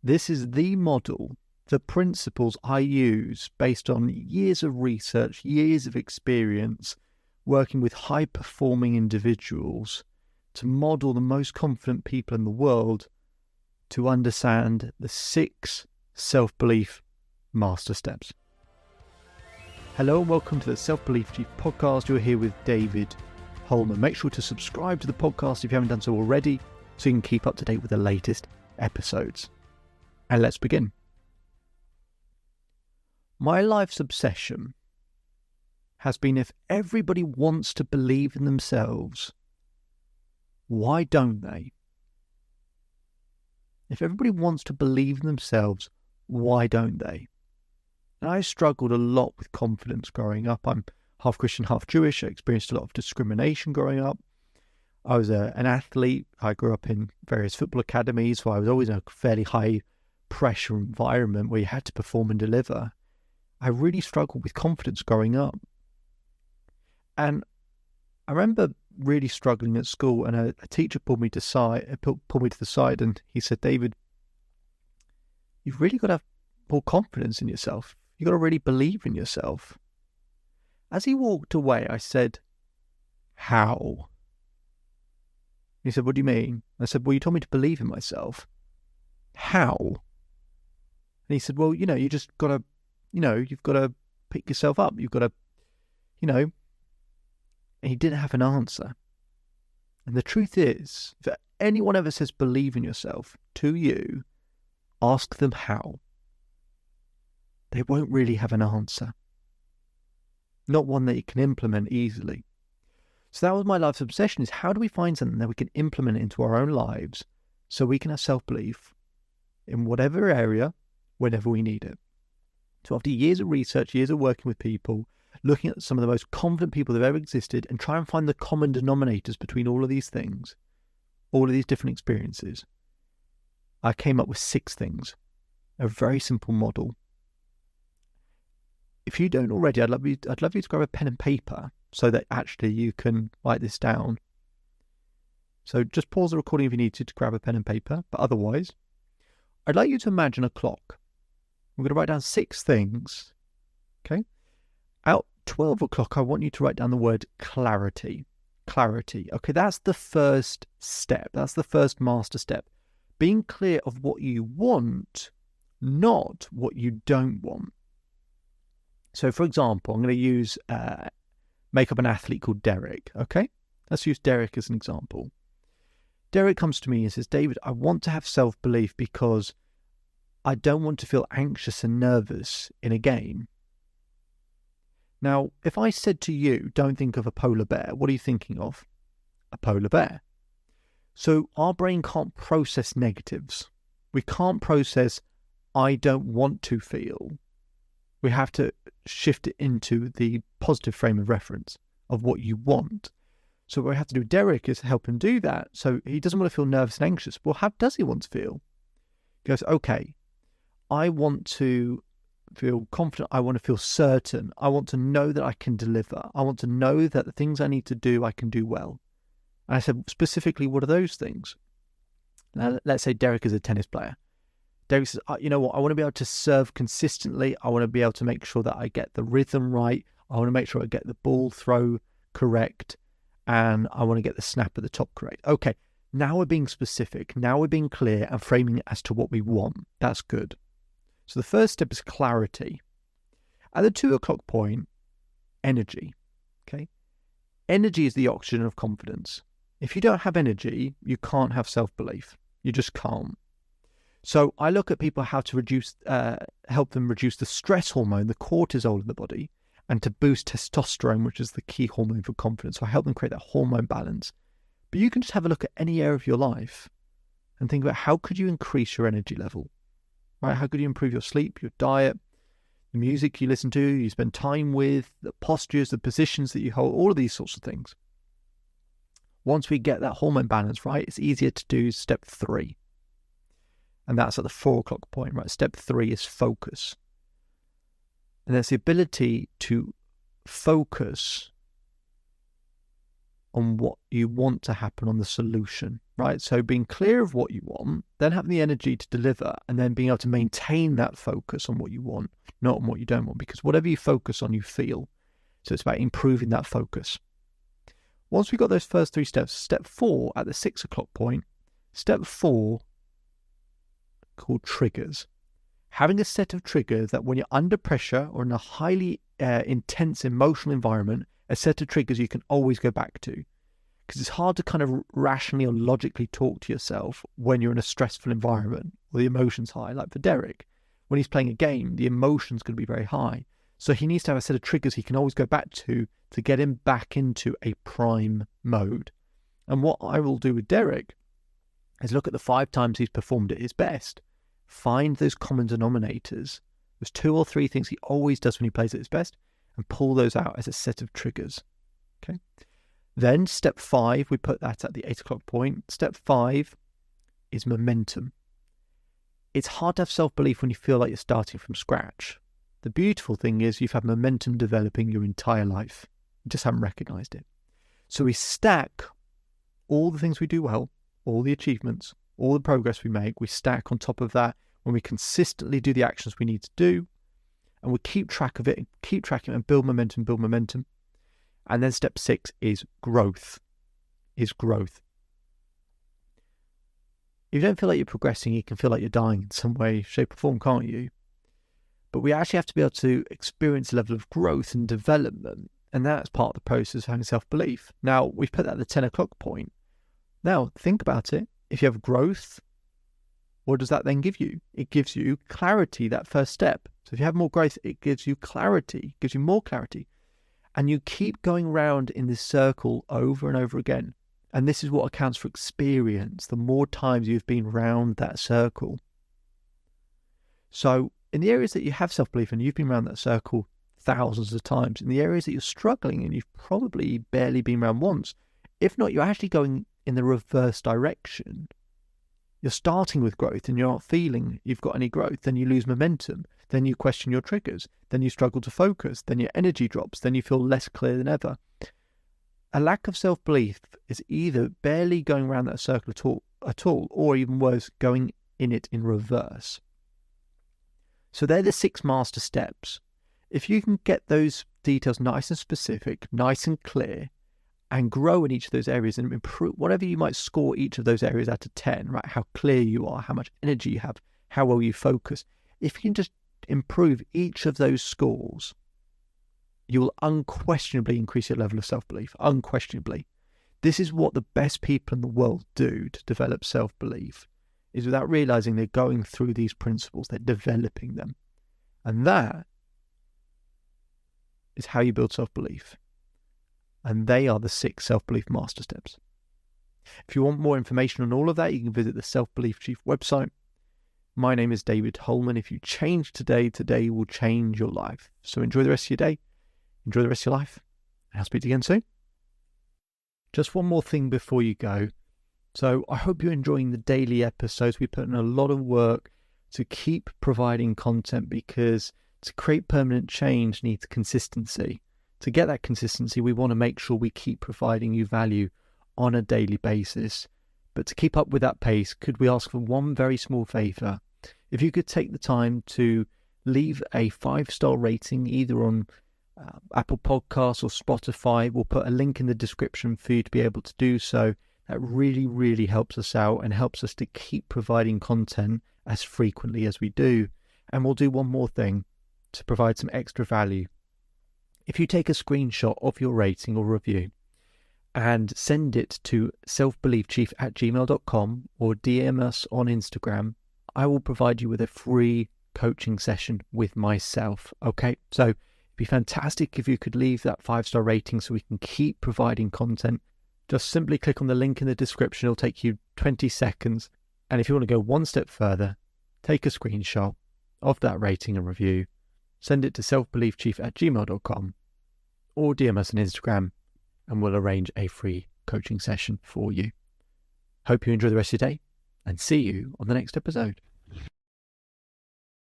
This is the model, the principles I use based on years of research, years of experience, working with high-performing individuals to model the most confident people in the world to understand the 6 self-belief master steps. Hello and welcome to the Self-Belief Chief podcast. You're here with David Holman. Make sure to subscribe to the podcast if you haven't done so already so you can keep up to date with the latest episodes. And let's begin. My life's obsession has been, if everybody wants to believe in themselves, why don't they? If everybody wants to believe in themselves, why don't they? And I struggled a lot with confidence growing up. I'm half Christian, half Jewish. I experienced a lot of discrimination growing up. I was an athlete. I grew up in various football academies, so I was always in a fairly high pressure environment where you had to perform and deliver. I really struggled with confidence growing up. And I remember really struggling at school, and a teacher pulled me to the side and he said, "David, you've really got to have more confidence in yourself. You've got to really believe in yourself." As he walked away, I said, "How?" He said, "What do you mean?" I said, "Well, you told me to believe in myself. How?" And he said, "Well, you just got to, you've got to pick yourself up. You've got to, And he didn't have an answer. And the truth is, if anyone ever says believe in yourself to you, ask them how. They won't really have an answer. Not one that you can implement easily. So that was my life's obsession, is how do we find something that we can implement into our own lives so we can have self-belief in whatever area, whenever we need it. So after years of research, years of working with people, looking at some of the most confident people that have ever existed and try and find the common denominators between all of these things, all of these different experiences, I came up with 6 things, a very simple model. If you don't already, I'd love you to grab a pen and paper so that actually you can write this down. So just pause the recording if you need to grab a pen and paper, but otherwise, I'd like you to imagine a clock. We're going to write down 6 things, okay? At 12 o'clock, I want you to write down the word clarity. Clarity. Okay, that's the first step. That's the first master step. Being clear of what you want, not what you don't want. So, for example, I'm going to make up an athlete called Derek, okay? Let's use Derek as an example. Derek comes to me and says, "David, I want to have self-belief because I don't want to feel anxious and nervous in a game." Now, if I said to you, don't think of a polar bear, what are you thinking of? A polar bear. So our brain can't process negatives. We can't process, I don't want to feel. We have to shift it into the positive frame of reference of what you want. So what we have to do with Derek is help him do that. So he doesn't want to feel nervous and anxious. Well, how does he want to feel? He goes, okay, I want to feel confident. I want to feel certain. I want to know that I can deliver. I want to know that the things I need to do, I can do well. And I said, specifically, what are those things? Now, let's say Derek is a tennis player. Derek says, you know what? I want to be able to serve consistently. I want to be able to make sure that I get the rhythm right. I want to make sure I get the ball throw correct. And I want to get the snap at the top correct. Okay, now we're being specific. Now we're being clear and framing it as to what we want. That's good. So the first step is clarity. At the 2 o'clock point, energy. Okay, energy is the oxygen of confidence. If you don't have energy, you can't have self-belief. You just can't. So I look at people how to help them reduce the stress hormone, the cortisol in the body, and to boost testosterone, which is the key hormone for confidence. So I help them create that hormone balance. But you can just have a look at any area of your life and think about how could you increase your energy level, right? How could you improve your sleep, your diet, the music you listen to, you spend time with, the postures, the positions that you hold, all of these sorts of things. Once we get that hormone balance right, it's easier to do step 3. And that's at the 4 o'clock point, right? Step 3 is focus. And that's the ability to focus on what you want to happen, on the solution, right? So being clear of what you want, then having the energy to deliver, and then being able to maintain that focus on what you want, not on what you don't want, because whatever you focus on, you feel. So it's about improving that focus. Once we've got those first 3 steps, step 4 at the 6 o'clock point, step 4 called triggers. Having a set of triggers that when you're under pressure or in a highly intense emotional environment, a set of triggers you can always go back to. Because it's hard to kind of rationally or logically talk to yourself when you're in a stressful environment or the emotion's high. Like for Derek, when he's playing a game, the emotion's going to be very high. So he needs to have a set of triggers he can always go back to get him back into a prime mode. And what I will do with Derek is look at the 5 times he's performed at his best. Find those common denominators. There's 2 or 3 things he always does when he plays at his best, and pull those out as a set of triggers. Okay. Then step 5, we put that at the 8 o'clock point. Step 5 is momentum. It's hard to have self-belief when you feel like you're starting from scratch. The beautiful thing is you've had momentum developing your entire life. You just haven't recognized it. So we stack all the things we do well, all the achievements, all the progress we make, we stack on top of that when we consistently do the actions we need to do, and we keep track of it, and keep tracking and build momentum. And then step 6 is growth. If you don't feel like you're progressing, you can feel like you're dying in some way, shape or form, can't you? But we actually have to be able to experience a level of growth and development, and that's part of the process of having self-belief. Now, we've put that at the 10 o'clock point. Now, think about it. If you have growth, what does that then give you? It gives you clarity, that first step. So if you have more growth, it gives you clarity, gives you more clarity. And you keep going around in this circle over and over again. And this is what accounts for experience, the more times you've been round that circle. So in the areas that you have self-belief and you've been around that circle thousands of times, in the areas that you're struggling and you've probably barely been around once, if not, you're actually going in the reverse direction. You're starting with growth and you're not feeling you've got any growth, then you lose momentum, then you question your triggers, then you struggle to focus, then your energy drops, then you feel less clear than ever. A lack of self-belief is either barely going around that circle at all, or even worse, going in it in reverse. So they're the 6 master steps. If you can get those details nice and specific, nice and clear, and grow in each of those areas and improve whatever you might score each of those areas out of 10, right? How clear you are, how much energy you have, how well you focus. If you can just improve each of those scores, you will unquestionably increase your level of self-belief. Unquestionably. This is what the best people in the world do to develop self-belief, is without realizing they're going through these principles, they're developing them. And that is how you build self-belief. And they are the 6 self-belief master steps. If you want more information on all of that, you can visit the Self-Belief Chief website. My name is David Holman. If you change today, today will change your life. So enjoy the rest of your day. Enjoy the rest of your life. And I'll speak to you again soon. Just one more thing before you go. So I hope you're enjoying the daily episodes. We put in a lot of work to keep providing content, because to create permanent change needs consistency. To get that consistency, we want to make sure we keep providing you value on a daily basis. But to keep up with that pace, could we ask for one very small favor? If you could take the time to leave a 5-star rating either on Apple Podcasts or Spotify. We'll put a link in the description for you to be able to do so. That really, really helps us out and helps us to keep providing content as frequently as we do. And we'll do one more thing to provide some extra value. If you take a screenshot of your rating or review and send it to selfbeliefchief@gmail.com or DM us on Instagram, I will provide you with a free coaching session with myself. Okay, so it'd be fantastic if you could leave that 5-star rating so we can keep providing content. Just simply click on the link in the description. It'll take you 20 seconds. And if you want to go one step further, take a screenshot of that rating and review, send it to selfbeliefchief@gmail.com or DM us on Instagram, and we'll arrange a free coaching session for you. Hope you enjoy the rest of your day, and see you on the next episode.